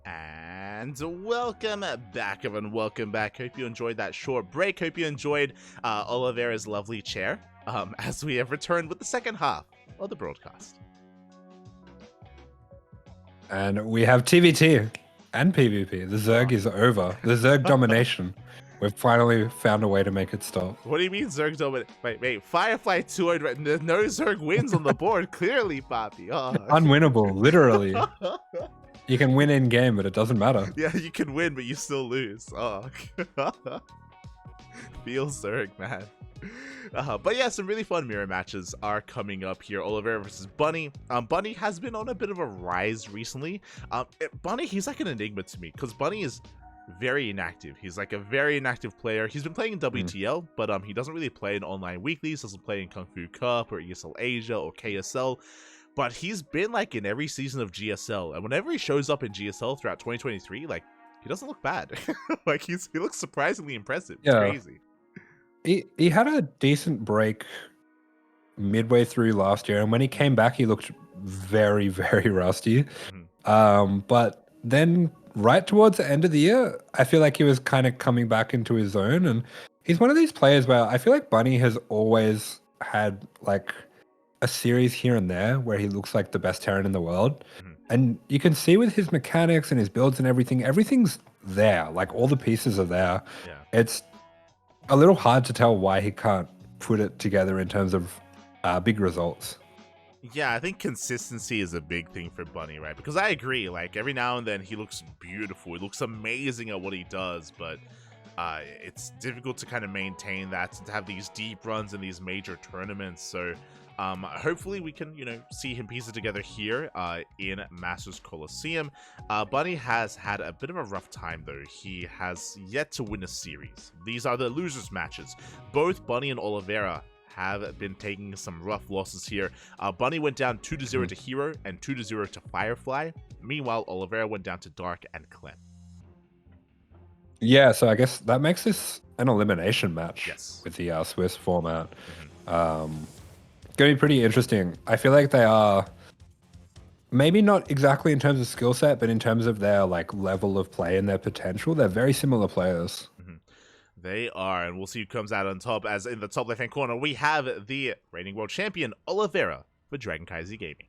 And welcome back, everyone. Welcome back. Hope you enjoyed that short break. Hope you enjoyed Oliveira's lovely chair as we have returned with the second half of the broadcast. And we have TvT and PvP. The Zerg is over. The Zerg domination. We've finally found a way to make it stop. What do you mean Zerg dominate? Wait. Firefly 200. No Zerg wins on the board. Clearly, Poppy. Oh. Unwinnable, literally. You can win in game, but it doesn't matter. Yeah, you can win, but you still lose. Oh. Feel Zerg, man. But yeah, some really fun mirror matches are coming up here. Oliveira versus Bunny. Bunny has been on a bit of a rise recently. Bunny, he's like an enigma to me because Bunny is very inactive. He's like a very inactive player. He's been playing in WTL, but he doesn't really play in online weeklies. Doesn't play in Kung Fu Cup or ESL Asia or KSL. But he's been like in every season of GSL, and whenever he shows up in GSL throughout 2023, like he doesn't look bad. Like he looks surprisingly impressive. It's crazy. He had a decent break midway through last year, and when he came back, he looked very, very rusty. But then right towards the end of the year, I feel like he was kind of coming back into his zone, and he's one of these players where I feel like Bunny has always had like a series here and there where he looks like the best Terran in the world. And you can see with his mechanics and his builds and everything's there. Like all the pieces are there. Yeah. It's a little hard to tell why he can't put it together in terms of big results. Yeah, I think consistency is a big thing for Bunny, right? Because I agree, like every now and then he looks beautiful. He looks amazing at what he does, but it's difficult to kind of maintain that, to have these deep runs in these major tournaments. So hopefully we can, see him piece it together here in Masters Coliseum. Bunny has had a bit of a rough time, though. He has yet to win a series. These are the losers matches. Both Bunny and Oliveira have been taking some rough losses here. Bunny went down 2-0 to Hero and 2-0 to Firefly. Meanwhile, Oliveira went down to Dark and Clem. Yeah, so I guess that makes this an elimination match. Yes. With the Swiss format. It's going to be pretty interesting. I feel like they are maybe not exactly in terms of skill set, but in terms of their like level of play and their potential, they're very similar players. They are, and we'll see who comes out on top. As in the top left-hand corner, we have the reigning world champion, Oliveira, for CranKy Gaming.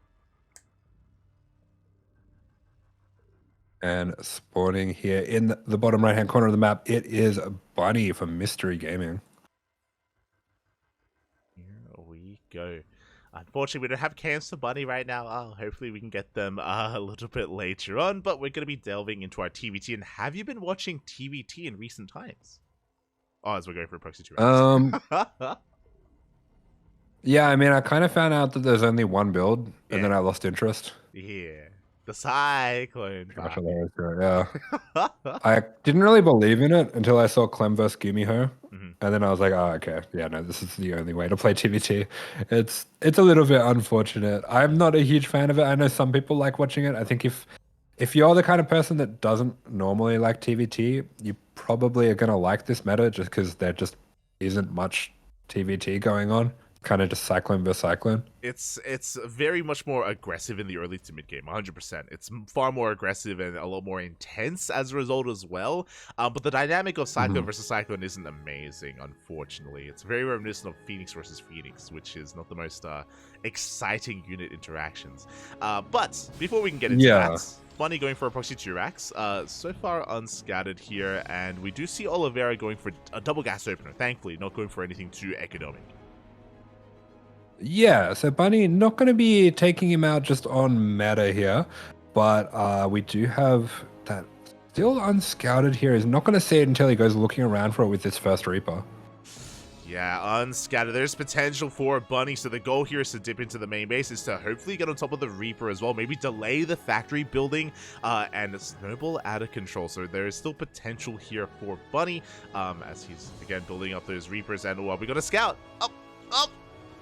And spawning here in the bottom right-hand corner of the map, it is Bunny from Mystery Gaming. Here we go. Unfortunately, we don't have cans for Bunny right now. Hopefully we can get them a little bit later on, but we're going to be delving into our TvT. And have you been watching TvT in recent times? Oh, as we're going for a proxy 2 rounds. Yeah, I mean, I kind of found out that there's only one build, and then I lost interest. Yeah, the Cyclone. Yeah. I didn't really believe in it until I saw Clem vs. Gumiho, and then I was like, oh, okay. Yeah, no, this is the only way to play TvT. It's a little bit unfortunate. I'm not a huge fan of it. I know some people like watching it. I think if you're the kind of person that doesn't normally like TvT, you probably are going to like this meta just because there just isn't much TvT going on. Kind of just Cyclone versus Cyclone. It's very much more aggressive in the early to mid game, 100%. It's far more aggressive and a lot more intense as a result as well. But the dynamic of Cyclone versus Cyclone isn't amazing, unfortunately. It's very reminiscent of Phoenix versus Phoenix, which is not the most exciting unit interactions. But before we can get into that, Bunny going for a proxy 2 racks. So far unscattered here, and we do see Oliveira going for a double gas opener, thankfully, not going for anything too economic. Yeah, so Bunny not going to be taking him out just on meta here, but we do have that still unscouted here. He's not going to see it until he goes looking around for it with his first Reaper. Yeah, unscattered. There's potential for Bunny, so the goal here is to dip into the main base, is to hopefully get on top of the Reaper as well, maybe delay the factory building, and snowball out of control. So there is still potential here for Bunny, as he's, again, building up those Reapers, and we got a scout. Oh!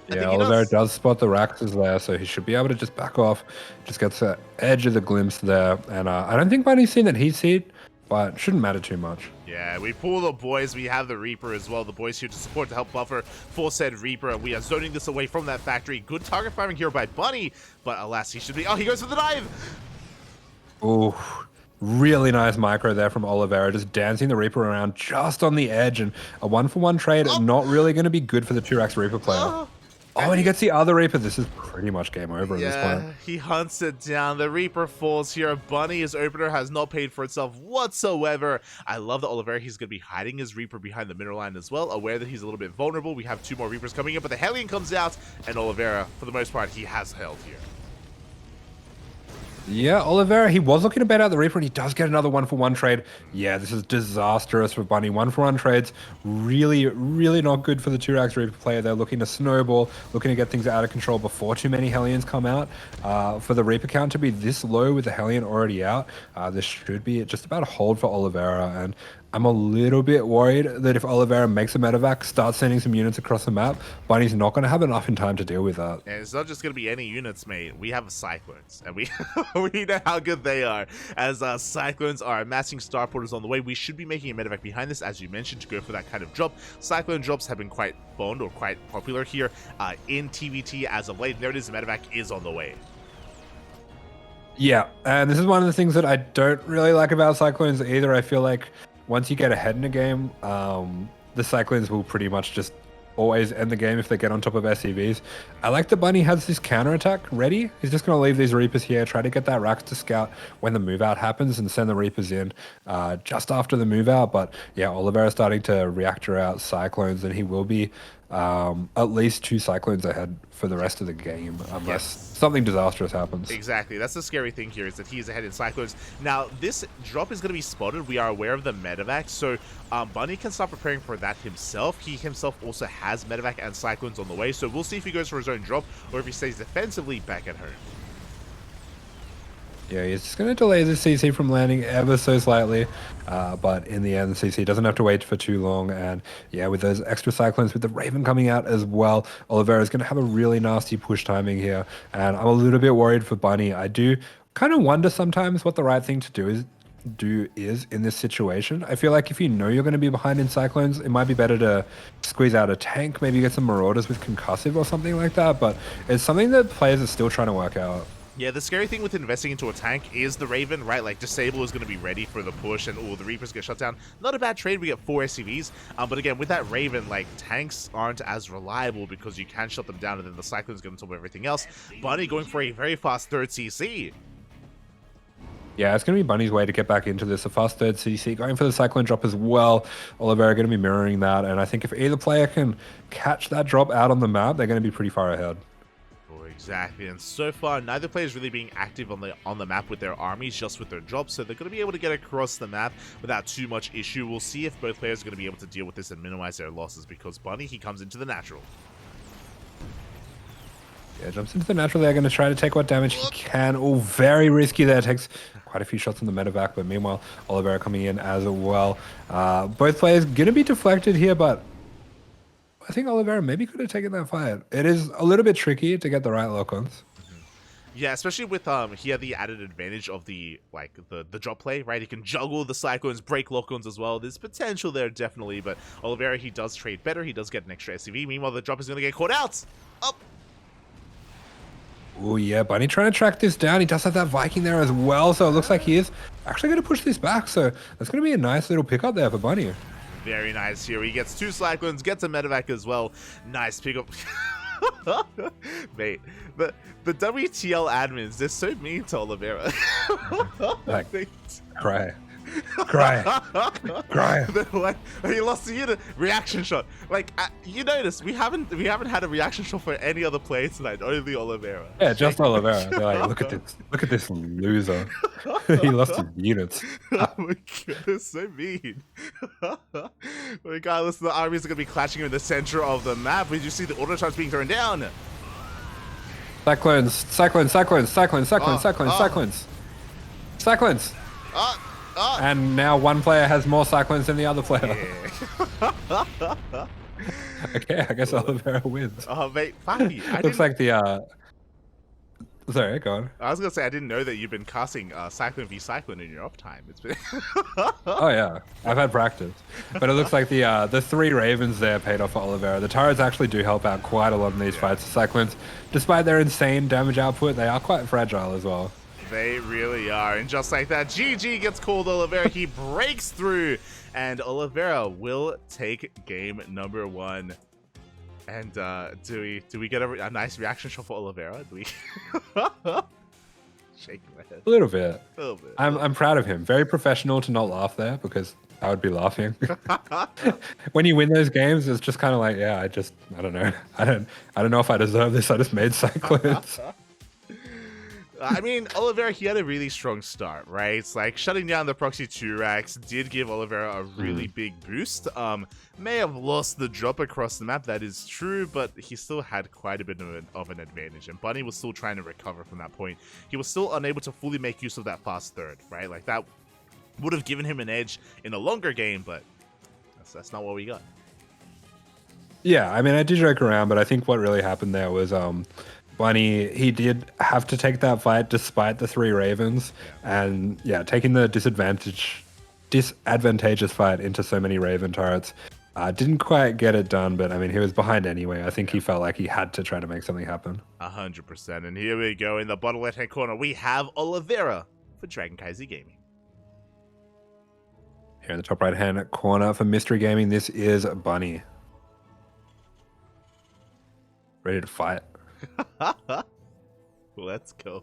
Yeah, Oliveira does spot the Raxes there, so he should be able to just back off. Just gets the edge of the glimpse there. And I don't think Bunny's seen that he's seen, but shouldn't matter too much. Yeah, we pull the boys. We have the Reaper as well. The boys here to support, to help buffer for said Reaper. We are zoning this away from that factory. Good target firing here by Bunny, but alas, he should be... Oh, he goes for the dive! Oh, Really nice micro there from Oliveira, just dancing the Reaper around just on the edge, and a 1-for-1 trade, not really going to be good for the 2x Reaper player. Oh, and he gets the other Reaper. This is pretty much game over at this point. Yeah, he hunts it down. The Reaper falls here. Bunny, his opener, has not paid for itself whatsoever. I love that Oliveira, he's going to be hiding his Reaper behind the middle line as well, aware that he's a little bit vulnerable. We have 2 more Reapers coming in, but the Hellion comes out, and Oliveira, for the most part, he has held here. Yeah, Oliveira, he was looking to bait out the Reaper, and he does get another 1-for-1 trade. Yeah, this is disastrous for Bunny. 1-for-1 trades, really, really not good for the 2x Reaper player. They're looking to snowball, looking to get things out of control before too many Hellions come out. For the Reaper count to be this low with the Hellion already out, this should be just about a hold for Oliveira, and I'm a little bit worried that if Oliveira makes a medevac, starts sending some units across the map, Bunny's not going to have enough in time to deal with that. And it's not just going to be any units, mate. We have Cyclones, and we we know how good they are, as Cyclones are amassing starporters on the way. We should be making a medevac behind this, as you mentioned, to go for that kind of drop. Cyclone drops have been quite fond or quite popular here in TvT as of late. There it is, the medevac is on the way. Yeah, and this is one of the things that I don't really like about Cyclones either. I feel like once you get ahead in a game, the Cyclones will pretty much just always end the game if they get on top of SCVs. I like that Bunny has this counterattack ready. He's just going to leave these Reapers here, try to get that Rax to scout when the move out happens and send the Reapers in just after the move out. But yeah, Oliveira's starting to reactor out Cyclones, and he will be at least 2 Cyclones ahead for the rest of the game, unless something disastrous happens. Exactly. That's the scary thing here, is that he is ahead in Cyclones. Now, this drop is going to be spotted. We are aware of the medevac, so Bunny can start preparing for that himself. He himself also has medevac and Cyclones on the way, so we'll see if he goes for his own drop or if he stays defensively back at home. Yeah, he's just going to delay the CC from landing ever so slightly, but in the end, the CC doesn't have to wait for too long, and yeah, with those extra Cyclones, with the Raven coming out as well, Oliveira is going to have a really nasty push timing here, and I'm a little bit worried for Bunny. I do kind of wonder sometimes what the right thing to do is in this situation. I feel like if you know you're going to be behind in Cyclones, it might be better to squeeze out a tank, maybe get some Marauders with concussive or something like that, but it's something that players are still trying to work out. Yeah, the scary thing with investing into a tank is the Raven, right? Like, Disable is going to be ready for the push, and all the Reapers get shut down. Not a bad trade. We get 4 SCVs. But again, with that Raven, like, tanks aren't as reliable because you can shut them down, and then the Cyclones get on top of everything else. Bunny going for a very fast 3rd CC. Yeah, it's going to be Bunny's way to get back into this. A fast 3rd CC, going for the Cyclone drop as well. Oliveira going to be mirroring that, and I think if either player can catch that drop out on the map, they're going to be pretty far ahead. Exactly, and so far neither player is really being active on the map with their armies, just with their drops, so they're going to be able to get across the map without too much issue. We'll see if both players are going to be able to deal with this and minimize their losses, because Bunny, he comes into the natural. Yeah, jumps into the natural. They're going to try to take what damage he can. Oh, very risky there. Takes quite a few shots in the medevac, but meanwhile, Oliveira coming in as well. Both players going to be deflected here, but I think Oliveira maybe could have taken that fight. It is a little bit tricky to get the right lock-ons. Yeah, especially with he had the added advantage of the drop play, right? He can juggle the Cyclones, break lock-ons as well. There's potential there, definitely, but Oliveira, he does trade better. He does get an extra SCV. Meanwhile, the drop is going to get caught out. Up. Oh yeah, Bunny trying to track this down. He does have that Viking there as well, so it looks like he is actually going to push this back. So that's going to be a nice little pickup there for Bunny. Very nice here. He gets 2 Cyclones, gets a medevac as well. Nice pickup. Mate, the WTL admins, they're so mean to Oliveira. Like, cry. Like, he lost the unit. Reaction shot. Like, you notice we haven't had a reaction shot for any other player tonight. Only Oliveira. Yeah, just Oliveira. They're like, look at this loser. He lost his units. Oh my god, that's so mean. Regardless, the armies are gonna be clashing in the center of the map. Did you see the auto charge being thrown down? Cyclones. And now one player has more Cyclones than the other player. Yeah. Okay, I guess Oliveira wins. Oh, mate, funny. Looks like the Sorry, go on. I was gonna say I didn't know that you've been casting Cyclone v Cyclone in your off time. It's been. Oh yeah, I've had practice, but it looks like the 3 Ravens there paid off for Oliveira. The turrets actually do help out quite a lot in these fights. The Cyclones, despite their insane damage output, they are quite fragile as well. They really are. And just like that, GG gets called Oliveira. He breaks through, and Oliveira will take game number 1. And do we get a nice reaction shot for Oliveira? Do we shake my head? A little bit. A little bit. I'm proud of him. Very professional to not laugh there, because I would be laughing. When you win those games, it's just kind of like, yeah, I don't know. I don't know if I deserve this. I just made cyclones. I mean, Oliveira, he had a really strong start, right? It's like shutting down the proxy 2 racks did give Oliveira a really big boost. May have lost the drop across the map, that is true, but he still had quite a bit of an advantage, and Bunny was still trying to recover from that point. He was still unable to fully make use of that fast third, right? Like, that would have given him an edge in a longer game, but that's not what we got. Yeah, I mean, I did joke around, but I think what really happened there was Bunny, he did have to take that fight despite the 3 Ravens, and yeah, taking the disadvantageous fight into so many Raven turrets. Didn't quite get it done, but I mean, he was behind anyway. I think he felt like he had to try to make something happen. 100%. And here we go in the bottom left-hand corner. We have Oliveira for CranKy Gaming. Here in the top right-hand corner for Mystery Gaming, this is Bunny. Ready to fight. Let's go.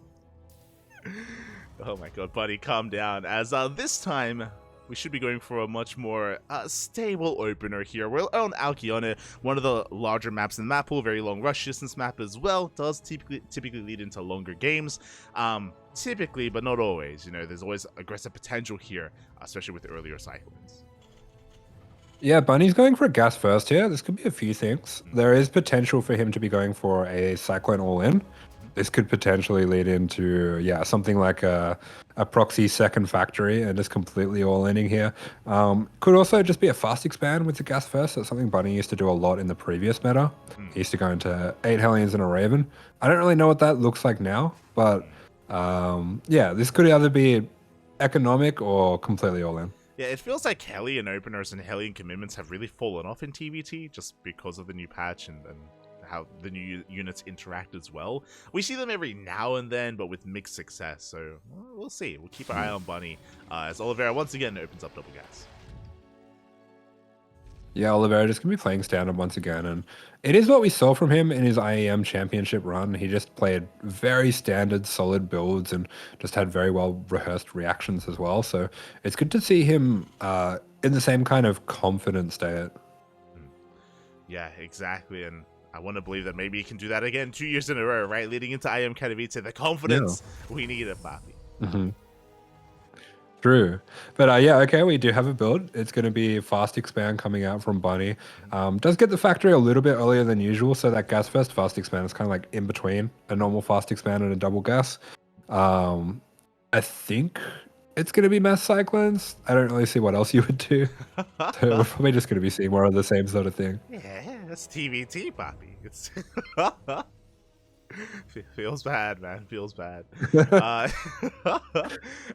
Oh my god, buddy, calm down. As this time, we should be going for a much more stable opener here. We're on Alkione, one of the larger maps in the map pool, very long rush distance map as well. Does typically lead into longer games. Typically, but not always. You know, there's always aggressive potential here, especially with the earlier cyclones. Yeah, Bunny's going for a gas first here. This could be a few things. There is potential for him to be going for a cyclone all-in. This could potentially lead into, yeah, something like a proxy second factory and just completely all-inning here. Could also just be a fast expand with the gas first. That's something Bunny used to do a lot in the previous meta. He used to go into 8 Hellions and a Raven. I don't really know what that looks like now, but yeah, this could either be economic or completely all-in. Yeah, it feels like Hellion openers and Hellion commitments have really fallen off in TvT just because of the new patch and how the new units interact as well. We see them every now and then, but with mixed success, so we'll see. We'll keep our eye on Bunny as Oliveira once again opens up double gas. Yeah, Oliveira just going to be playing standard once again, and it is what we saw from him in his IEM championship run. He just played very standard, solid builds and just had very well rehearsed reactions as well. So it's good to see him in the same kind of confident state. Yeah, exactly, and I want to believe that maybe he can do that again 2 years in a row, right? Leading into IEM Katowice, the confidence we need at Papi. True. But yeah, okay, we do have a build. It's going to be fast expand coming out from Bunny. Does get the factory a little bit earlier than usual, so that gas first fast expand is kind of like in between a normal fast expand and a double gas. I think it's going to be mass cyclones. I don't really see what else you would do. So we're probably just going to be seeing more of the same sort of thing. Yeah, that's TvT, Papi. It's feels bad, man. Feels bad.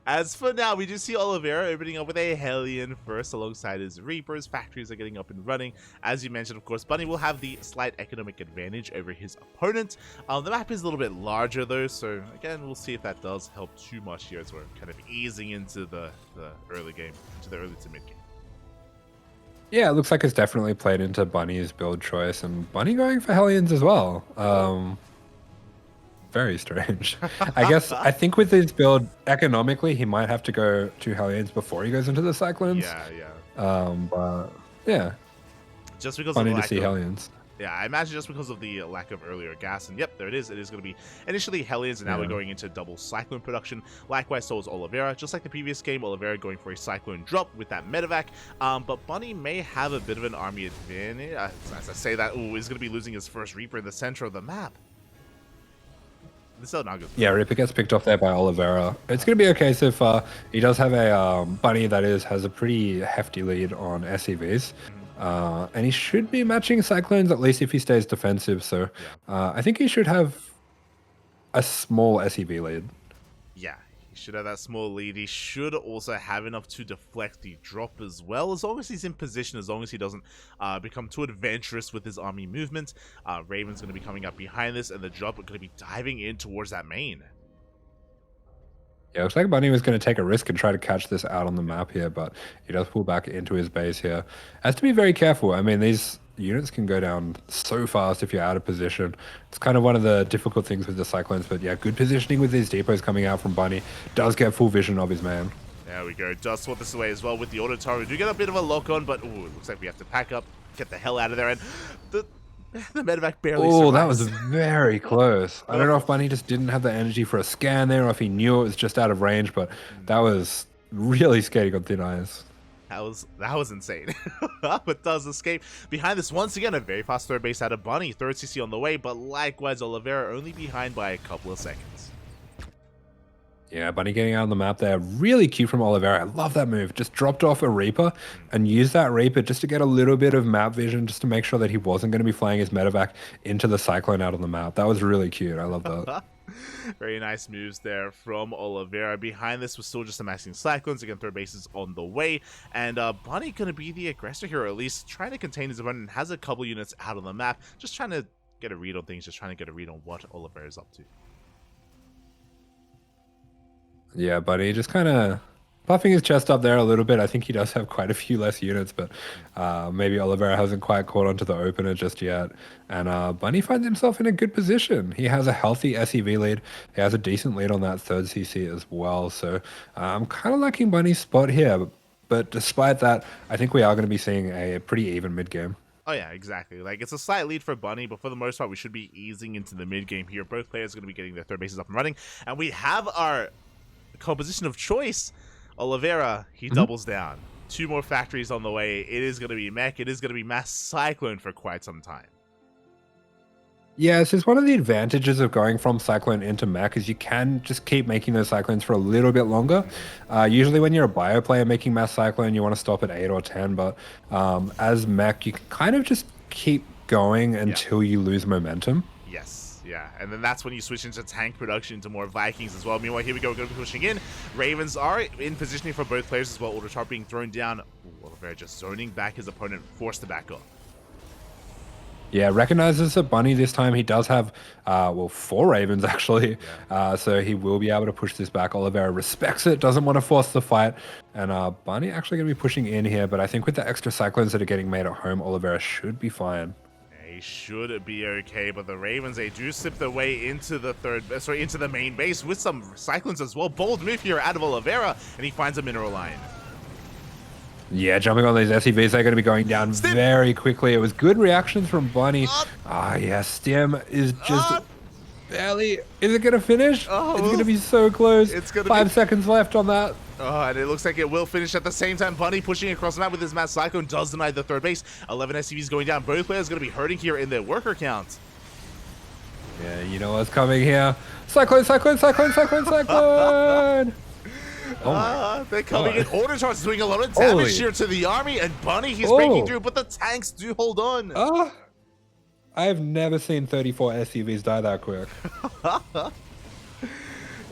As for now, we do see Oliveira opening up with a Hellion first alongside his Reapers. Factories are getting up and running. As you mentioned, of course, Bunny will have the slight economic advantage over his opponent. The map is a little bit larger though, so again, we'll see if that does help too much here as we're kind of easing into the early game, into the early to mid game. Yeah, it looks like it's definitely played into Bunny's build choice, and Bunny going for Hellions as well. Very strange. I think with his build, economically, he might have to go 2 Hellions before he goes into the Cyclones. Yeah. But yeah. Just because Funny of the to see Hellions. Yeah, I imagine just because of the lack of earlier gas. And yep, there it is. It is going to be initially Hellions, and now we're going into double Cyclone production. Likewise, so is Oliveira. Just like the previous game, Oliveira going for a Cyclone drop with that medevac. But Bunny may have a bit of an army advantage. As I say that, ooh, he's going to be losing his first Reaper in the center of the map. Yeah, Reaper gets picked off there by Oliveira. It's going to be a case if he does have a Bunny that has a pretty hefty lead on SEVs. And he should be matching Cyclones, at least if he stays defensive. So I think he should have a small SEV lead. Yeah, he should have that small lead. He should also have enough to deflect the drop as well, as long as he's in position, as long as he doesn't become too adventurous with his army movement. Raven's going to be coming up behind this, and the drop are going to be diving in towards that main. Yeah, looks like Bunny was going to take a risk and try to catch this out on the map here, but he does pull back into his base here. Has to be very careful. I mean, these units can go down so fast if you're out of position. It's kind of one of the difficult things with the Cyclones, but yeah, good positioning with these depots coming out from Bunny. Does get full vision of his man. There we go. Does sort this away as well with the auto turret. We do get a bit of a lock on, but ooh, it looks like we have to pack up, get the hell out of there, and the medevac barely survives. Oh, that was very close. I don't know if Bunny just didn't have the energy for a scan there, or if he knew it was just out of range, but that was really skating on thin ice. That was insane. But does escape. Behind this, once again, a very fast third base out of Bunny. Third CC on the way, but likewise, Oliveira only behind by a couple of seconds. Yeah, Bunny getting out on the map there. Really cute from Oliveira. I love that move. Just dropped off a Reaper and used that Reaper just to get a little bit of map vision, just to make sure that he wasn't going to be flying his medevac into the Cyclone out on the map. That was really cute. I love that. Very nice moves there from Oliveira. Behind this was still just amassing Cyclones. Again, third base is on the way. And Bunny going to be the aggressor here, or at least trying to contain his opponent. Has a couple units out on the map. Just trying to get a read on things. Just trying to get a read on what Oliveira is up to. Yeah, Bunny just kind of puffing his chest up there a little bit. I think he does have quite a few less units, but maybe Oliveira hasn't quite caught onto the opener just yet. And Bunny finds himself in a good position. He has a healthy SEV lead. He has a decent lead on that third CC as well. So I'm kind of liking Bunny's spot here. But despite that, I think we are going to be seeing a pretty even mid game. Oh yeah, exactly. Like, it's a slight lead for Bunny, but for the most part, we should be easing into the mid game here. Both players are going to be getting their third bases up and running. And we have our composition of choice. Oliveira, he doubles down. 2 more factories on the way. It is going to be mech. It is going to be mass Cyclone for quite some time. Yeah, this is one of the advantages of going from Cyclone into mech is you can just keep making those Cyclones for a little bit longer. Usually when you're a bio player making mass Cyclone, you want to stop at 8 or 10, but as mech, you can kind of just keep going until you lose momentum. Yes. Yeah, and then that's when you switch into tank production to more Vikings as well. Meanwhile, here we go, going to be pushing in. Ravens are in positioning for both players as well. Auto Chart being thrown down. Ooh, Oliveira just zoning back his opponent, forced to back up. Yeah, recognizes a Bunny this time. He does have, 4 Ravens actually. Yeah. So he will be able to push this back. Oliveira respects it, doesn't want to force the fight. And Bunny actually going to be pushing in here. But I think with the extra Cyclones that are getting made at home, Oliveira should be fine. They should be okay, but the Ravens, they do slip their way into the into the main base with some Cyclones as well. Bold move here out of Oliveira, and he finds a mineral line. Yeah, jumping on these SEVs, they're going to be going down very quickly. It was good reactions from Bunny. Yeah, Stim is just barely... Is it going to finish? It's going to be so close. It's going to 5 seconds left on that. And it looks like it will finish at the same time. Bunny pushing across the map with his Mass Cyclone does deny the third base. 11 SCVs going down. Both players going to be hurting here in their worker count. Yeah, you know what's coming here. Cyclone, Cyclone, Cyclone, Cyclone, Cyclone! They're coming in. Order Charts doing a lot of damage here to the army, and Bunny, he's breaking through, but the tanks do hold on. I've never seen 34 SCVs die that quick.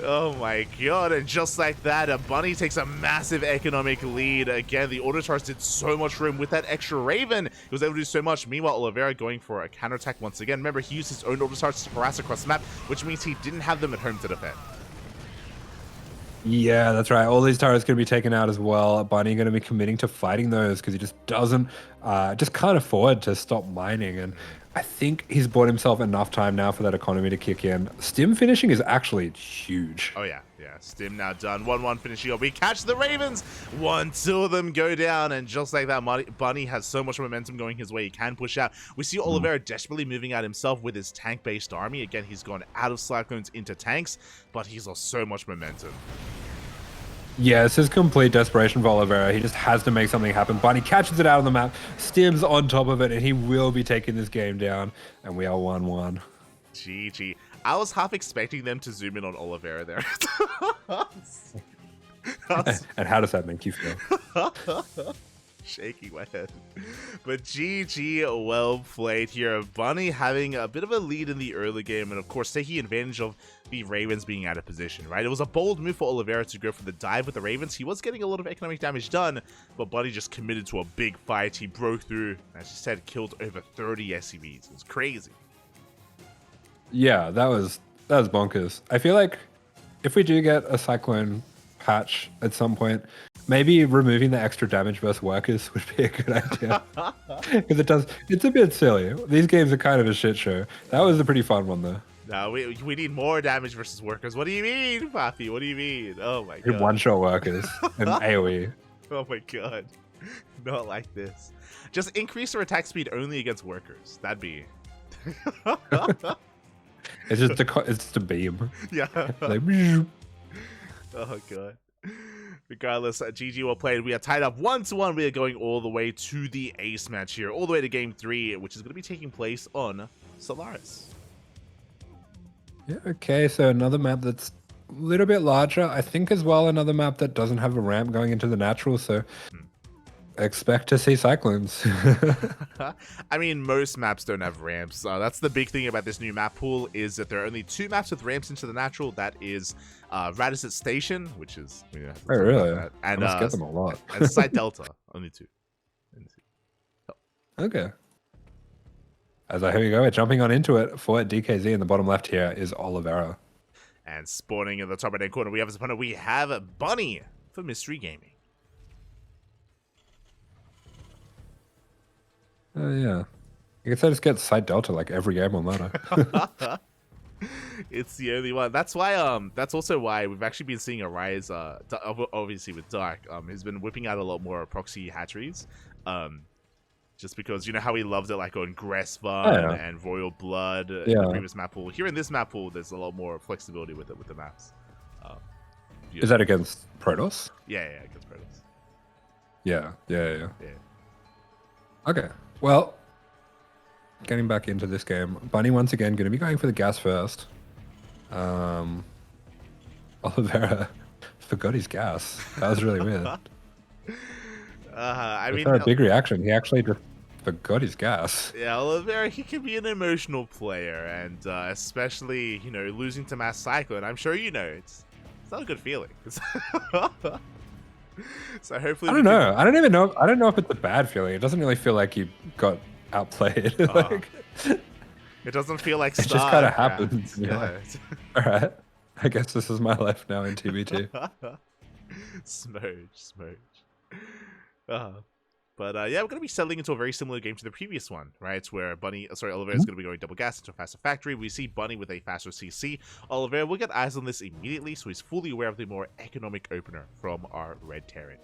Oh my god, and just like that, Bunny takes a massive economic lead. Again, the Auto Charge did so much room with that extra Raven. He was able to do so much. Meanwhile, Oliveira going for a counterattack once again. Remember, he used his own Auto Charge to harass across the map, which means he didn't have them at home to defend. Yeah, that's right. All these turrets going to be taken out as well. Bunny going to be committing to fighting those because he just doesn't, just can't afford to stop mining. And I think he's bought himself enough time now for that economy to kick in. Stim finishing is actually huge. Oh, yeah. Yeah, Stim now done. 1-1 finishing up. We catch the Ravens. 1-2 of them go down. And just like that, Bunny has so much momentum going his way. He can push out. We see Oliveira desperately moving out himself with his tank-based army. Again, he's gone out of Cyclones into tanks, but he's lost so much momentum. Yeah, this is complete desperation for Oliveira. He just has to make something happen. Bunny catches it out on the map, Stim's on top of it, and he will be taking this game down. And we are 1-1. GG. I was half expecting them to zoom in on Oliveira there. And how does that make you feel? Shaking my head. But GG, well played here. Bunny having a bit of a lead in the early game, and of course taking advantage of the Ravens being out of position, right? It was a bold move for Oliveira to go for the dive with the Ravens. He was getting a lot of economic damage done, but Bunny just committed to a big fight. He broke through, as you said, killed over 30 SCVs. It was crazy. Yeah, that was bonkers. I feel like if we do get a Cyclone patch at some point, maybe removing the extra damage versus workers would be a good idea. Because it's a bit silly. These games are kind of a shit show. That was a pretty fun one, though. No, we need more damage versus workers. What do you mean, Papi? What do you mean? Oh my god. One-shot workers and AoE. Oh my god. Not like this. Just increase our attack speed only against workers. That'd be... It's just a beam. Yeah. Like, oh god. Regardless, GG well played. We are tied up 1-1. We are going all the way to the ace match here, all the way to game 3, which is going to be taking place on Solaris. yeah, okay, so another map that's a little bit larger. I think as well another map that doesn't have a ramp going into the natural, so expect to see cyclones. I mean, most maps don't have ramps. That's the big thing about this new map pool, is that there are only 2 maps with ramps into the natural. That is Radisson Station, which is... Oh, really? And, I must get them a lot. and Side Delta, only 2. Okay. Here we go. We're jumping on into it for DKZ in the bottom left here is Oliveira. And spawning in the top right-hand corner, we have as opponent, we have Bunny for Mystery Gaming. Oh, yeah. I guess I just get Side Delta like every game on ladder. It's the only one. That's why. That's also why we've actually been seeing a rise. Obviously with Dark, he's been whipping out a lot more proxy hatcheries. Just because you know how he loves it, like on Grass Farm and Royal Blood in the previous map pool. Here in this map pool, there's a lot more flexibility with it with the maps. Is that against Protoss? Yeah, against Protoss. Yeah. Okay. Well, getting back into this game, Bunny once again going to be going for the gas first. Oliveira forgot his gas. That was really weird. I mean, a big reaction. He actually just forgot his gas. Yeah, Oliveira, he can be an emotional player, and especially losing to Mass Cyclone. I'm sure it's not a good feeling. So hopefully, I don't know. I don't even know. I don't know if it's a bad feeling. It doesn't really feel like you got outplayed. It doesn't feel like it just kind of happens. Yeah. All right. I guess this is my life now in TvT. Smooch. But yeah, we're going to be settling into a very similar game to the previous one, right? Where Oliveira is going to be going double gas into a faster factory. We see Bunny with a faster CC. Oliveira will get eyes on this immediately, so he's fully aware of the more economic opener from our Red Terran.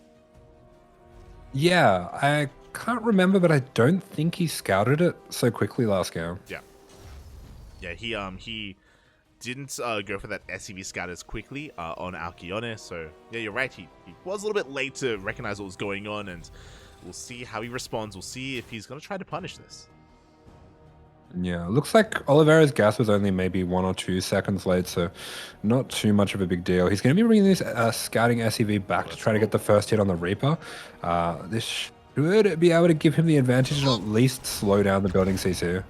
Yeah, I can't remember, but I don't think he scouted it so quickly last game. Yeah, he didn't go for that SCV scout as quickly on Alcyone, so yeah, you're right. He was a little bit late to recognize what was going on, and we'll see how he responds. We'll see if he's going to try to punish this. Yeah, looks like Oliveira's gas was only maybe 1 or 2 seconds late, so not too much of a big deal. He's going to be bringing this scouting SCV back to try to get the first hit on the Reaper. This should be able to give him the advantage and at least slow down the building CC.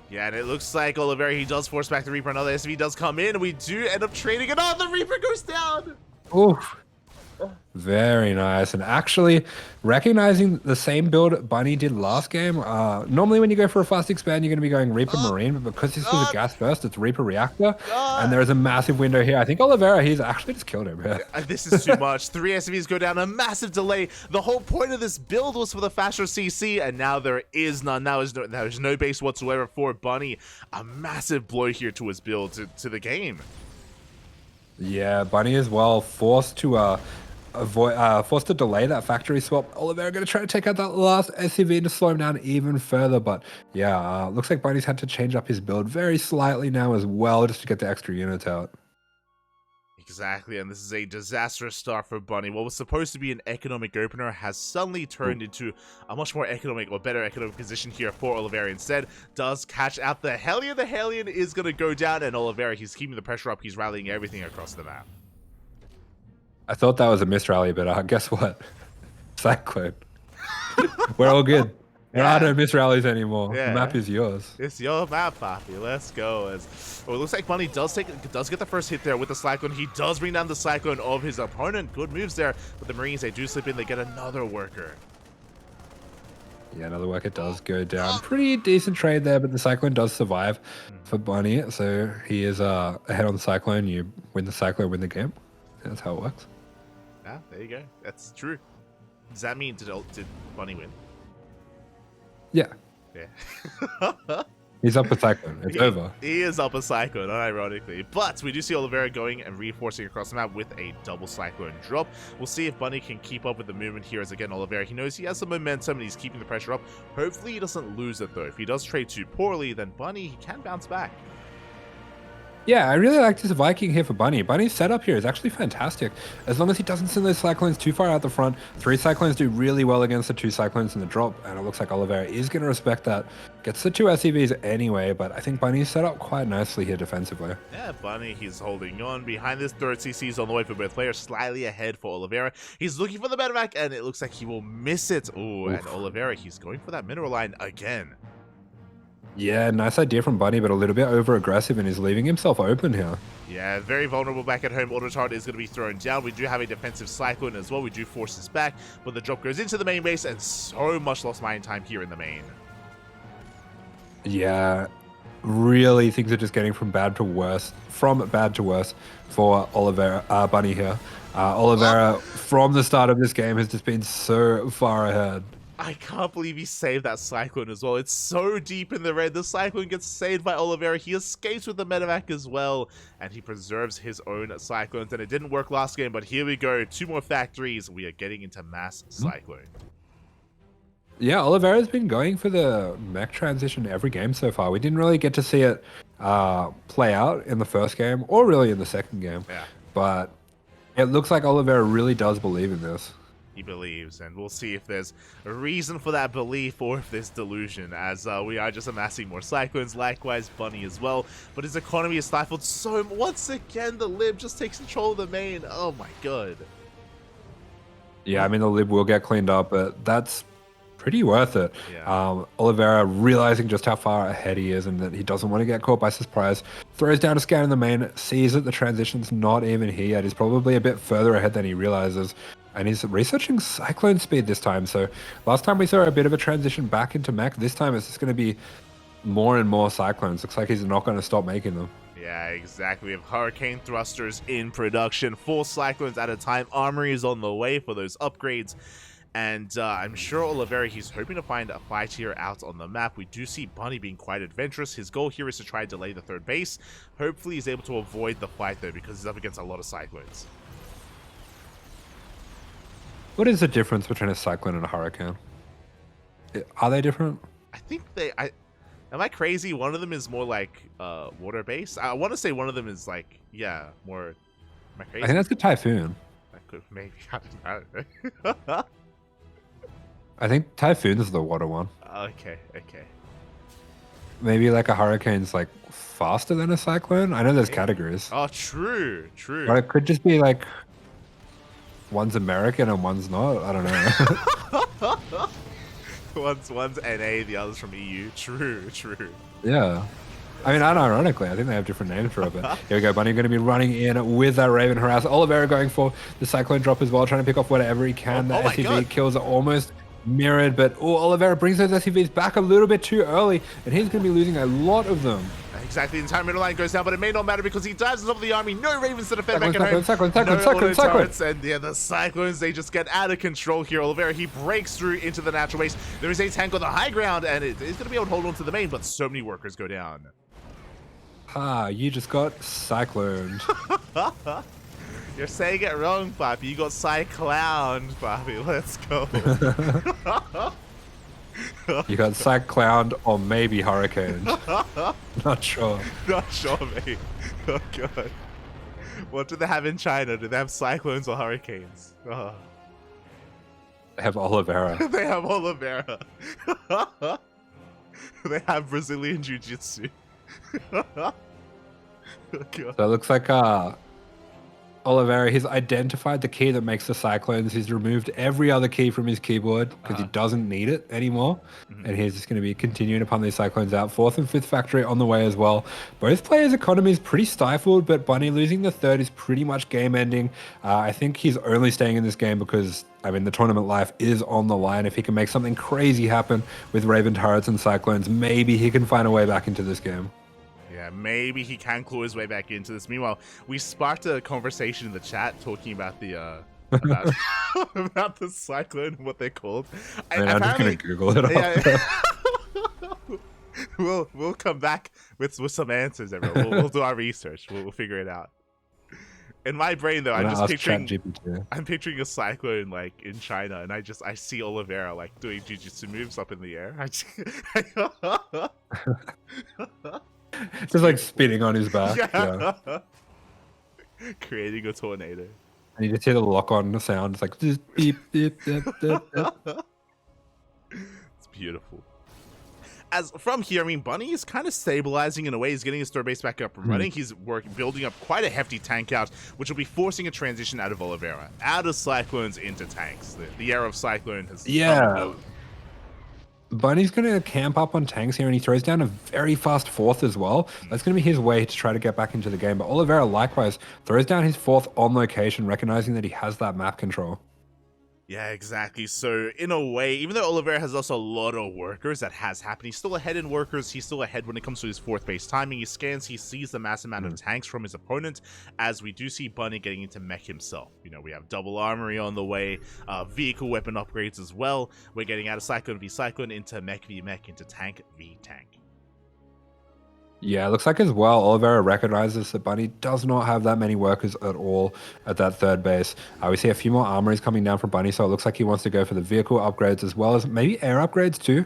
Yeah, and it looks like Oliveira, he does force back the Reaper. Another SCV does come in, and we do end up trading it. Oh, the Reaper goes down! Oof. Very nice. And actually, recognizing the same build Bunny did last game, normally when you go for a fast expand, you're going to be going Reaper Marine, but because this was a gas burst, it's Reaper Reactor, and there is a massive window here. I think Oliveira, he's actually just killed him. This is too much. 3 SCVs go down, a massive delay. The whole point of this build was for the faster CC, and now there is none. Now there's no base whatsoever for Bunny. A massive blow here to his build, to the game. Yeah, Bunny as well, forced to delay that factory swap. Oliveira going to try to take out that last SCV to slow him down even further. But yeah, looks like Bunny's had to change up his build very slightly now as well, just to get the extra units out. Exactly, and this is a disastrous start for Bunny. What was supposed to be an economic opener has suddenly turned into a much more economic or better economic position here for Oliveira. Instead, does catch out the Hellion. The Hellion is going to go down, and Oliveira, he's keeping the pressure up. He's rallying everything across the map. I thought that was a misrally, but guess what? Cyclone. We're all good. There are no misrallies anymore. The map is yours. It's your map, Papi. Let's go. It looks like Bunny does get the first hit there with the Cyclone. He does bring down the Cyclone of his opponent. Good moves there. But the Marines, they do slip in. They get another worker. Yeah, another worker does go down. Pretty decent trade there, but the Cyclone does survive for Bunny. So he is ahead on the Cyclone. You win the Cyclone, win the game. That's how it works. Yeah, there you go. That's true. Does that mean did Bunny win? Yeah. Yeah. He's up with Cyclone. It's over. He is up a Cyclone, unironically. But we do see Oliveira going and reinforcing across the map with a double Cyclone drop. We'll see if Bunny can keep up with the movement here as, again, Oliveira, he knows he has some momentum and he's keeping the pressure up. Hopefully he doesn't lose it, though. If he does trade too poorly, then Bunny, he can bounce back. Yeah, I really like this Viking here for Bunny. Bunny's setup here is actually fantastic. As long as he doesn't send those Cyclones too far out the front, 3 Cyclones do really well against the 2 Cyclones in the drop, and it looks like Oliveira is going to respect that. Gets the 2 SCVs anyway, but I think Bunny's set up quite nicely here defensively. Yeah, Bunny, he's holding on. Behind this third CC's on the way for both players, slightly ahead for Oliveira. He's looking for the medevac, and it looks like he will miss it. Oh, and Oliveira, he's going for that mineral line again. Yeah, nice idea from Bunny, but a little bit over-aggressive, and he's leaving himself open here. Yeah, very vulnerable back at home. Autotard is going to be thrown down. We do have a defensive Cyclone as well. We do force this back, but the drop goes into the main base, and so much lost mine time here in the main. Yeah, really things are just getting from bad to worse for Oliveira, Bunny here. Oliveira, from the start of this game, has just been so far ahead. I can't believe he saved that Cyclone as well. It's so deep in the red. The Cyclone gets saved by Oliveira. He escapes with the medevac as well, and he preserves his own Cyclones. And it didn't work last game, but here we go. 2 more factories. We are getting into mass Cyclone. Yeah, Oliveira's been going for the mech transition every game so far. We didn't really get to see it play out in the first game, or really in the second game. Yeah. But it looks like Oliveira really does believe in this. He believes, and we'll see if there's a reason for that belief or if there's delusion, as we are just amassing more Cyclones, likewise Bunny as well, but his economy is stifled so once again. The Lib just takes control of the main. Oh my god. Yeah, I mean, the Lib will get cleaned up, but that's pretty worth it. Yeah. Oliveira realizing just how far ahead he is and that he doesn't want to get caught by surprise, throws down a scan in the main, sees that the transition's not even here yet. He's probably a bit further ahead than he realizes. And he's researching Cyclone speed this time. So last time we saw a bit of a transition back into mech. This time it's just going to be more and more Cyclones. Looks like he's not going to stop making them. Yeah, exactly. We have Hurricane Thrusters in production. 4 Cyclones at a time. Armory is on the way for those upgrades. And I'm sure Oliveira, he's hoping to find a fight here out on the map. We do see Bunny being quite adventurous. His goal here is to try and delay the third base. Hopefully he's able to avoid the fight though, because he's up against a lot of Cyclones. What is the difference between a Cyclone and a Hurricane? Are they different? I think am I crazy? One of them is more like water based. I want to say one of them is like, yeah, more. Am I crazy? I think that's a Typhoon. I could maybe. I don't know. I think Typhoon is the water one. Okay. Maybe like a Hurricane's like faster than a Cyclone. I know there's categories. Oh, true. But it could just be like one's American and one's not. I don't know. one's NA, the other's from EU. True. Yeah. I mean, unironically, I think they have different names for it, but here we go. Bunny going to be running in with that Raven Harass. Oliveira going for the Cyclone drop as well, trying to pick off whatever he can. The SCV kills are almost mirrored, but Oliveira brings those SCVs back a little bit too early, and he's going to be losing a lot of them. Exactly, the entire middle line goes down, but it may not matter because he dives on top of the army. No Ravens to defend Cyclone, back at home. Cyclone. And yeah, the Cyclones, they just get out of control here. Oliveira, he breaks through into the natural base. There is a tank on the high ground, and it's going to be able to hold on to the main, but so many workers go down. You just got cycloned. You're saying it wrong, Papi. You got cycloned, Papi. Let's go. You got cycloned or maybe hurricaned. Not sure. Not sure, mate. Oh, God. What do they have in China? Do they have cyclones or hurricanes? Oh. They have Oliveira. They have Oliveira. They have Brazilian Jiu-Jitsu. Oh, God. So it looks like Oliveira, he's identified the key that makes the Cyclones. He's removed every other key from his keyboard because he doesn't need it anymore. And he's just going to be continuing to pump these Cyclones out. 4th and 5th factory on the way as well. Both players' economies pretty stifled, but Bunny losing the 3rd is pretty much game ending. I think he's only staying in this game because, I mean, the tournament life is on the line. If he can make something crazy happen with Raven turrets and Cyclones, maybe he can find a way back into this game. Yeah, maybe he can claw his way back into this. Meanwhile, we sparked a conversation in the chat talking about the about, about the Cyclone and what they're called. I'm just gonna Google it. Yeah, we'll come back with some answers, everyone. We'll do our research. We'll figure it out. In my brain, though, I'm picturing a Cyclone like in China, and I see Oliveira like doing jujitsu moves up in the air. Just like spinning on his back. Yeah. Creating a tornado. And you just hear the lock-on sound. It's like just beep, beep, beep, beep, beep. It's beautiful. As from here, I mean, Bunny is kind of stabilizing in a way. He's getting his third base back up and running. He's building up quite a hefty tank out, which will be forcing a transition out of Oliveira, out of Cyclones into tanks. The era of Cyclone has come. Bunny's going to camp up on tanks here, and he throws down a very fast 4th as well. That's going to be his way to try to get back into the game. But Oliveira, likewise, throws down his 4th on location, recognizing that he has that map control. Yeah, exactly. So, in a way, even though Oliveira has also a lot of workers, that has happened. He's still ahead in workers. He's still ahead when it comes to his 4th base timing. He scans, he sees the mass amount of tanks from his opponent, as we do see Bunny getting into mech himself. You know, we have double armory on the way, vehicle weapon upgrades as well. We're getting out of Cyclone v Cyclone into mech v mech, into tank v tank. Yeah, it looks like as well, Oliveira recognizes that Bunny does not have that many workers at all at that 3rd base. We see a few more armories coming down from Bunny, so it looks like he wants to go for the vehicle upgrades as well as maybe air upgrades too,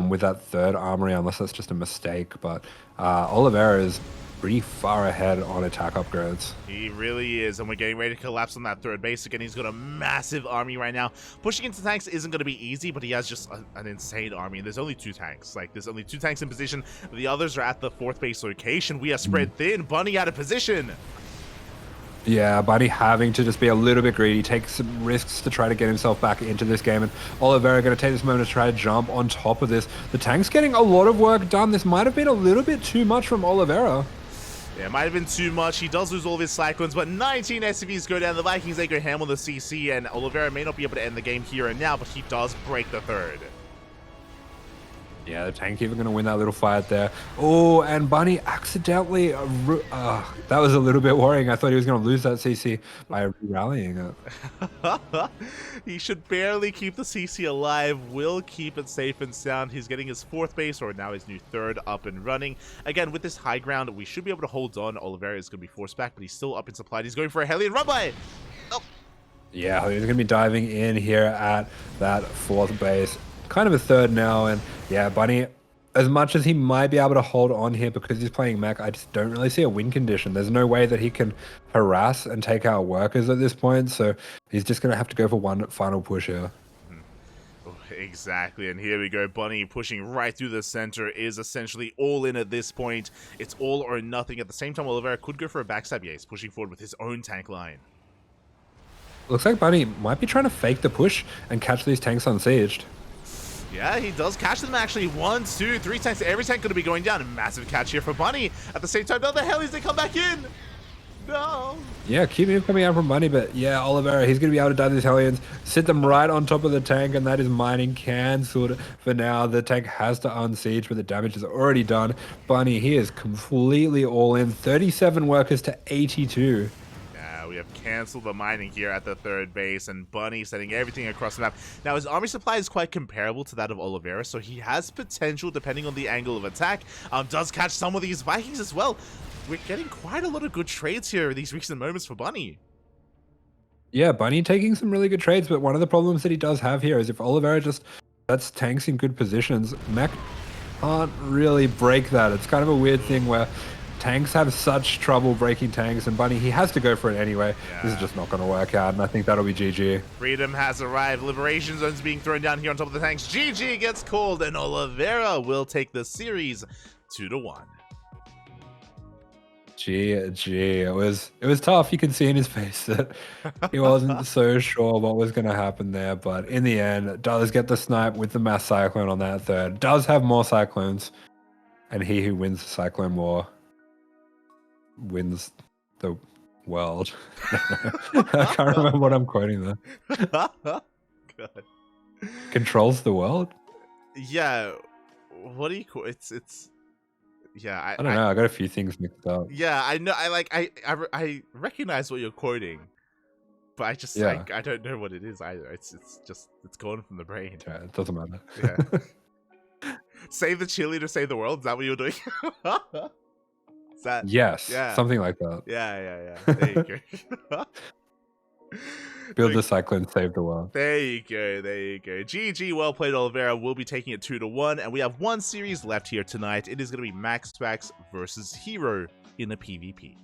with that 3rd armory, unless that's just a mistake. But Oliveira is pretty far ahead on attack upgrades. He really is, and we're getting ready to collapse on that 3rd base again. He's got a massive army right now. Pushing into tanks isn't going to be easy, but he has just an insane army, and there's only 2 tanks. Like, there's only 2 tanks in position. The others are at the 4th base location. We are spread thin. Bunny out of position. Yeah, Bunny having to just be a little bit greedy, take some risks to try to get himself back into this game, and Oliveira going to take this moment to try to jump on top of this. The tank's getting a lot of work done. This might have been a little bit too much from Oliveira. Yeah, it might have been too much. He does lose all of his Cyclones, but 19 SCVs go down. The Vikings, they go ham on the CC, and Oliveira may not be able to end the game here and now, but he does break the 3rd. Yeah, the tank even going to win that little fight there. Oh, and Bunny accidentally... that was a little bit worrying. I thought he was going to lose that CC by rallying it. He should barely keep the CC alive. Will keep it safe and sound. He's getting his 4th base, or now his new 3rd, up and running. Again, with this high ground, we should be able to hold on. Oliveira is going to be forced back, but he's still up in supply. He's going for a Hellion run by. Oh. Yeah, he's going to be diving in here at that 4th base. Kind of a 3rd now, and yeah, Bunny, as much as he might be able to hold on here because he's playing mech, I just don't really see a win condition. There's no way that he can harass and take out workers at this point, so he's just going to have to go for one final push here. Exactly, and here we go. Bunny pushing right through the center is essentially all in at this point. It's all or nothing. At the same time, Oliveira could go for a backstab. Yeah, he's pushing forward with his own tank line. Looks like Bunny might be trying to fake the push and catch these tanks unsieged. Yeah, he does catch them actually. 1, 2, 3 tanks. Every tank going to be going down. A massive catch here for Bunny. At the same time, no, the Hellies, they come back in. No. Yeah, keep him coming out from Bunny, but yeah, Oliveira, he's going to be able to dive these Hellions, sit them right on top of the tank, and that is mining cancelled for now. The tank has to unsiege, but the damage is already done. Bunny, he is completely all in. 37 workers to 82. We have canceled the mining here at the 3rd base, and Bunny setting everything across the map. Now, his army supply is quite comparable to that of Oliveira, so he has potential depending on the angle of attack. Does catch some of these Vikings as well. We're getting quite a lot of good trades here in these recent moments for Bunny. Yeah, Bunny taking some really good trades, but one of the problems that he does have here is if Oliveira just sets tanks in good positions, mech can't really break that. It's kind of a weird thing where tanks have such trouble breaking tanks, and Bunny, he has to go for it anyway. Yeah. This is just not going to work out, and I think that'll be GG. Freedom has arrived. Liberation zones being thrown down here on top of the tanks. GG gets called, and Oliveira will take the series 2-1. GG. It was tough. You can see in his face that he wasn't so sure what was going to happen there, but in the end, does get the snipe with the mass cyclone on that third. Does have more cyclones, and he who wins the cyclone war wins the world. I can't remember what I'm quoting there. God. Controls the world? Yeah. What do you call it's yeah, I don't know. I got a few things mixed up. Yeah, I know. I recognize what you're quoting, but I just Yeah. I don't know what it is either. It's gone from the brain. Yeah, it doesn't matter. Yeah. Save the cheerleader, save the world. Is that what you're doing? Is that Yes, yeah. something like that. Yeah. There you go. Build the cyclone, save the world. There you go. GG, well played, Oliveira. We'll be taking it 2-1, and we have one series left here tonight. It is going to be Max Pax versus Hero in a PvP.